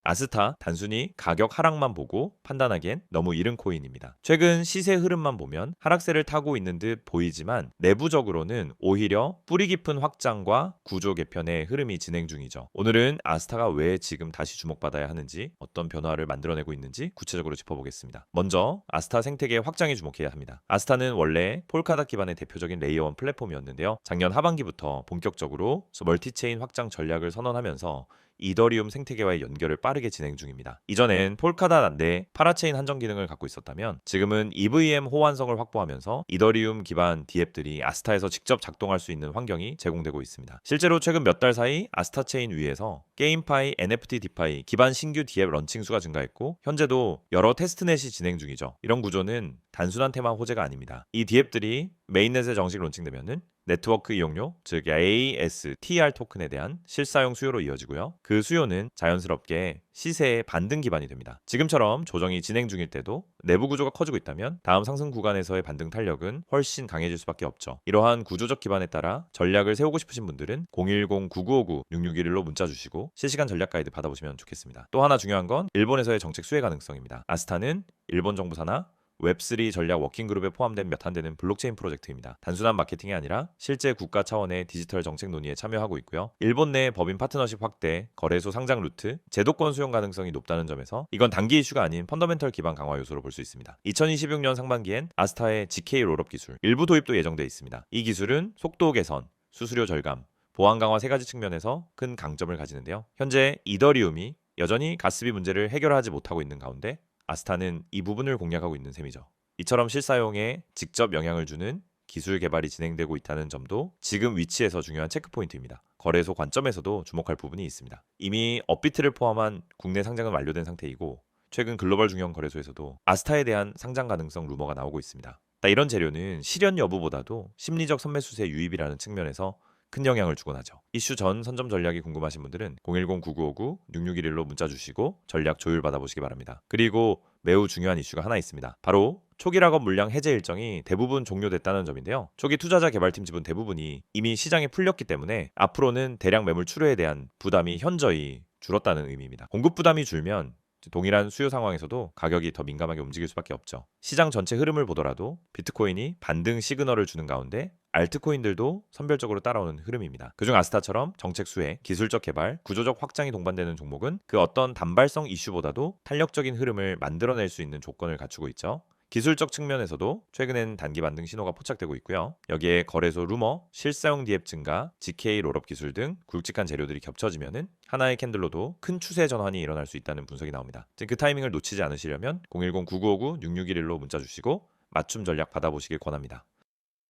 아스타 단순히 가격 하락만 보고 판단하기엔 너무 이른 코인입니다. 최근 시세 흐름만 보면 하락세를 타고 있는 듯 보이지만 내부적으로는 오히려 뿌리 깊은 확장과 구조 개편의 흐름이 진행 중이죠. 오늘은 아스타가 왜 지금 다시 주목받아야 하는지, 어떤 변화를 만들어내고 있는지 구체적으로 짚어보겠습니다. 먼저 아스타 생태계 확장에 주목해야 합니다. 아스타는 원래 폴카닷 기반의 대표적인 레이어 1 플랫폼이었는데요. 작년 하반기부터 본격적으로 멀티체인 확장 전략을 선언하면서 이더리움 생태계와의 연결을 빠르게 진행 중입니다. 이전엔 폴카닷 내 파라체인 한정 기능을 갖고 있었다면 지금은 EVM 호환성을 확보하면서 이더리움 기반 DApp들이 아스타에서 직접 작동할 수 있는 환경이 제공되고 있습니다. 실제로 최근 몇 달 사이 아스타 체인 위에서 게임파이, NFT 디파이 기반 신규 DApp 런칭 수가 증가했고 현재도 여러 테스트넷이 진행 중이죠. 이런 구조는 단순한 테마 호재가 아닙니다. 이 DApp들이 메인넷에 정식 론칭되면은 네트워크 이용료, 즉 ASTR 토큰에 대한 실사용 수요로 이어지고요. 그 수요는 자연스럽게 시세의 반등 기반이 됩니다. 지금처럼 조정이 진행 중일 때도 내부 구조가 커지고 있다면 다음 상승 구간에서의 반등 탄력은 훨씬 강해질 수밖에 없죠. 이러한 구조적 기반에 따라 전략을 세우고 싶으신 분들은 010-9959-6611로 문자 주시고 실시간 전략 가이드 받아보시면 좋겠습니다. 또 하나 중요한 건 일본에서의 정책 수혜 가능성입니다. 아스타는 일본 정부 산하 웹3 전략 워킹그룹에 포함된 몇 안 되는 블록체인 프로젝트입니다. 단순한 마케팅이 아니라 실제 국가 차원의 디지털 정책 논의에 참여하고 있고요. 일본 내 법인 파트너십 확대, 거래소 상장 루트, 제도권 수용 가능성이 높다는 점에서 이건 단기 이슈가 아닌 펀더멘털 기반 강화 요소로 볼 수 있습니다. 2026년 상반기엔 아스타의 GK 롤업 기술 일부 도입도 예정돼 있습니다. 이 기술은 속도 개선, 수수료 절감, 보안 강화 세 가지 측면에서 큰 강점을 가지는데요. 현재 이더리움이 여전히 가스비 문제를 해결하지 못하고 있는 가운데 아스타는 이 부분을 공략하고 있는 셈이죠. 이처럼 실사용에 직접 영향을 주는 기술 개발이 진행되고 있다는 점도 지금 위치에서 중요한 체크포인트입니다. 거래소 관점에서도 주목할 부분이 있습니다. 이미 업비트를 포함한 국내 상장은 완료된 상태이고 최근 글로벌 중형 거래소에서도 아스타에 대한 상장 가능성 루머가 나오고 있습니다. 이런 재료는 실현 여부보다도 심리적 선매수세 유입이라는 측면에서 큰 영향을 주곤 하죠. 이슈 전 선점 전략이 궁금하신 분들은 010-9959-6611로 문자 주시고 전략 조율 받아보시기 바랍니다. 그리고 매우 중요한 이슈가 하나 있습니다. 바로 초기 락업 물량 해제 일정이 대부분 종료됐다는 점인데요. 초기 투자자 개발팀 지분 대부분이 이미 시장에 풀렸기 때문에 앞으로는 대량 매물 출회에 대한 부담이 현저히 줄었다는 의미입니다. 공급 부담이 줄면 동일한 수요 상황에서도 가격이 더 민감하게 움직일 수밖에 없죠. 시장 전체 흐름을 보더라도 비트코인이 반등 시그널을 주는 가운데 알트코인들도 선별적으로 따라오는 흐름입니다. 그중 아스타처럼 정책 수혜, 기술적 개발, 구조적 확장이 동반되는 종목은 그 어떤 단발성 이슈보다도 탄력적인 흐름을 만들어낼 수 있는 조건을 갖추고 있죠. 기술적 측면에서도 최근엔 단기 반등 신호가 포착되고 있고요. 여기에 거래소 루머, 실사용 디앱 증가, GK 롤업 기술 등 굵직한 재료들이 겹쳐지면은 하나의 캔들로도 큰 추세 전환이 일어날 수 있다는 분석이 나옵니다. 그 타이밍을 놓치지 않으시려면 010-9959-6611로 문자 주시고 맞춤 전략 받아보시길 권합니다.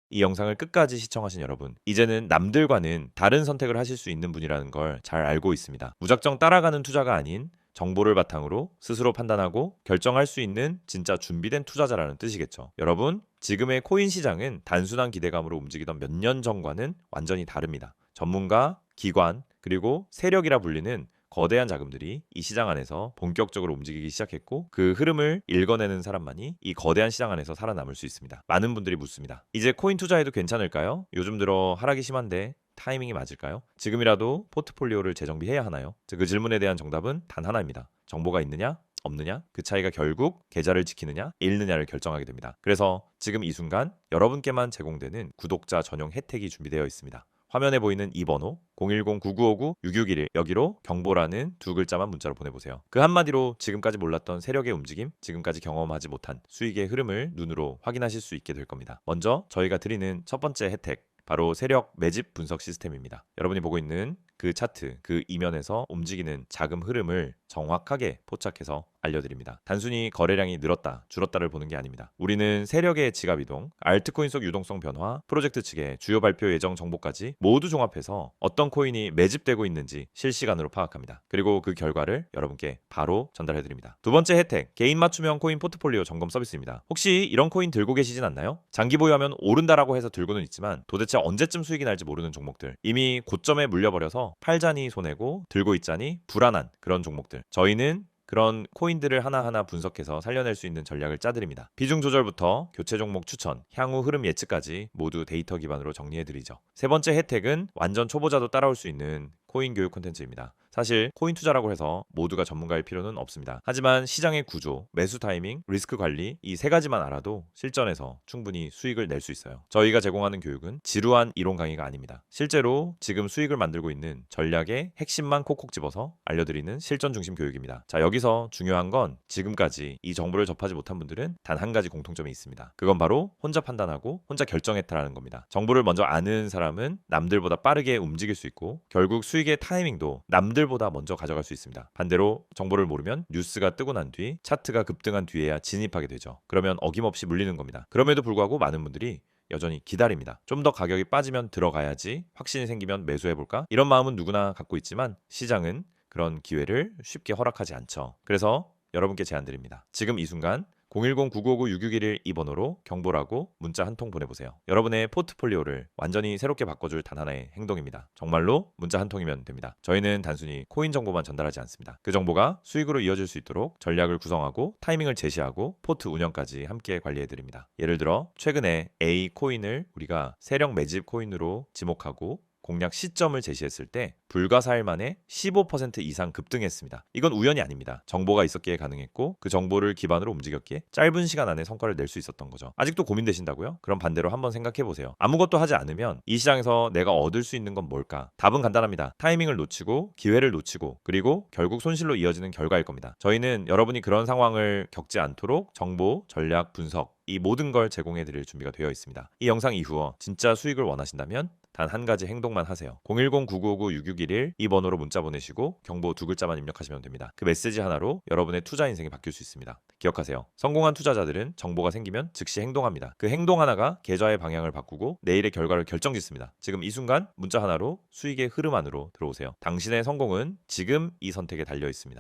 이 영상을 끝까지 시청하신 여러분, 이제는 남들과는 다른 선택을 하실 수 있는 분이라는 걸 잘 알고 있습니다. 무작정 따라가는 투자가 아닌 정보를 바탕으로 스스로 판단하고 결정할 수 있는 진짜 준비된 투자자라는 뜻이겠죠. 여러분, 지금의 코인 시장은 단순한 기대감으로 움직이던 몇 년 전과는 완전히 다릅니다. 전문가, 기관, 그리고 세력이라 불리는 거대한 자금들이 이 시장 안에서 본격적으로 움직이기 시작했고 그 흐름을 읽어내는 사람만이 이 거대한 시장 안에서 살아남을 수 있습니다. 많은 분들이 묻습니다. 이제 코인 투자해도 괜찮을까요? 요즘 들어 하락이 심한데 타이밍이 맞을까요? 지금이라도 포트폴리오를 재정비해야 하나요? 그 질문에 대한 정답은 단 하나입니다. 정보가 있느냐? 없느냐? 그 차이가 결국 계좌를 지키느냐, 잃느냐를 결정하게 됩니다. 그래서 지금 이 순간 여러분께만 제공되는 구독자 전용 혜택이 준비되어 있습니다. 화면에 보이는 이 번호 010-9959-6611 여기로 경보라는 두 글자만 문자로 보내보세요. 그 한마디로 지금까지 몰랐던 세력의 움직임, 지금까지 경험하지 못한 수익의 흐름을 눈으로 확인하실 수 있게 될 겁니다. 먼저 저희가 드리는 첫 번째 혜택, 바로 세력 매집 분석 시스템입니다. 여러분이 보고 있는 그 차트, 그 이면에서 움직이는 자금 흐름을 정확하게 포착해서 알려드립니다. 단순히 거래량이 늘었다, 줄었다를 보는 게 아닙니다. 우리는 세력의 지갑 이동, 알트코인 속 유동성 변화, 프로젝트 측의 주요 발표 예정 정보까지 모두 종합해서 어떤 코인이 매집되고 있는지 실시간으로 파악합니다. 그리고 그 결과를 여러분께 바로 전달해드립니다. 두 번째 혜택, 개인 맞춤형 코인 포트폴리오 점검 서비스입니다. 혹시 이런 코인 들고 계시진 않나요? 장기 보유하면 오른다라고 해서 들고는 있지만 도대체 언제쯤 수익이 날지 모르는 종목들, 이미 고점에 물려버려서 팔자니 손해고 들고 있자니 불안한 그런 종목들, 저희는 그런 코인들을 하나하나 분석해서 살려낼 수 있는 전략을 짜드립니다. 비중 조절부터 교체 종목 추천, 향후 흐름 예측까지 모두 데이터 기반으로 정리해드리죠. 세 번째 혜택은 완전 초보자도 따라올 수 있는 코인 교육 콘텐츠입니다. 사실 코인 투자라고 해서 모두가 전문가일 필요는 없습니다. 하지만 시장의 구조, 매수 타이밍, 리스크 관리 이 세 가지만 알아도 실전에서 충분히 수익을 낼 수 있어요. 저희가 제공하는 교육은 지루한 이론 강의가 아닙니다. 실제로 지금 수익을 만들고 있는 전략의 핵심만 콕콕 집어서 알려드리는 실전 중심 교육입니다. 자, 여기서 중요한 건 지금까지 이 정보를 접하지 못한 분들은 단 한 가지 공통점이 있습니다. 그건 바로 혼자 판단하고 혼자 결정했다라는 겁니다. 정보를 먼저 아는 사람은 남들보다 빠르게 움직일 수 있고 결국 수익의 타이밍도 남들보다 먼저 가져갈 수 있습니다. 반대로 정보를 모르면 뉴스가 뜨고 난 뒤 차트가 급등한 뒤에야 진입하게 되죠. 그러면 어김없이 물리는 겁니다. 그럼에도 불구하고 많은 분들이 여전히 기다립니다. 좀 더 가격이 빠지면 들어가야지, 확신이 생기면 매수해볼까? 이런 마음은 누구나 갖고 있지만 시장은 그런 기회를 쉽게 허락하지 않죠. 그래서 여러분께 제안드립니다. 지금 이 순간 010-9959-6611 이 번호로 경보라고 문자 한 통 보내보세요. 여러분의 포트폴리오를 완전히 새롭게 바꿔줄 단 하나의 행동입니다. 정말로 문자 한 통이면 됩니다. 저희는 단순히 코인 정보만 전달하지 않습니다. 그 정보가 수익으로 이어질 수 있도록 전략을 구성하고 타이밍을 제시하고 포트 운영까지 함께 관리해드립니다. 예를 들어 최근에 A 코인을 우리가 세력 매집 코인으로 지목하고 공략 시점을 제시했을 때 불과 4일 만에 15% 이상 급등했습니다. 이건 우연이 아닙니다. 정보가 있었기에 가능했고 그 정보를 기반으로 움직였기에 짧은 시간 안에 성과를 낼 수 있었던 거죠. 아직도 고민되신다고요? 그럼 반대로 한번 생각해 보세요. 아무것도 하지 않으면 이 시장에서 내가 얻을 수 있는 건 뭘까? 답은 간단합니다. 타이밍을 놓치고 기회를 놓치고 그리고 결국 손실로 이어지는 결과일 겁니다. 저희는 여러분이 그런 상황을 겪지 않도록 정보, 전략, 분석 이 모든 걸 제공해 드릴 준비가 되어 있습니다. 이 영상 이후 진짜 수익을 원하신다면 단 한 가지 행동만 하세요. 010-9959-6611 이 번호로 문자 보내시고 경보 두 글자만 입력하시면 됩니다. 그 메시지 하나로 여러분의 투자 인생이 바뀔 수 있습니다. 기억하세요. 성공한 투자자들은 정보가 생기면 즉시 행동합니다. 그 행동 하나가 계좌의 방향을 바꾸고 내일의 결과를 결정짓습니다. 지금 이 순간 문자 하나로 수익의 흐름 안으로 들어오세요. 당신의 성공은 지금 이 선택에 달려 있습니다.